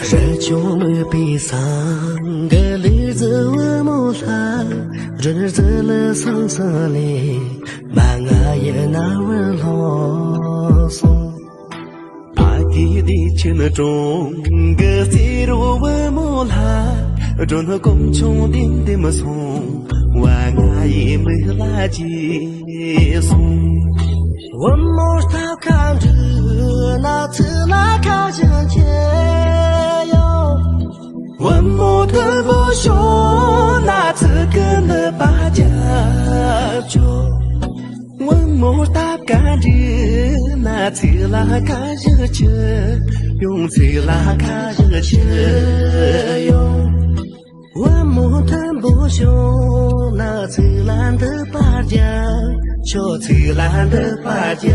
热酒没悲伤，个日子我没他，日子了生生哩，满啊也难问啰嗦。阿弟的情中，个西路我没他，中了公穷的么松，万啊也没垃圾送。我没他看着那次来看见天哟，我没他不说那次跟了把家就，我没他看着那次来看着天，用次来看着天哟。我没谈不休，那最烂的把家，就最烂的把家。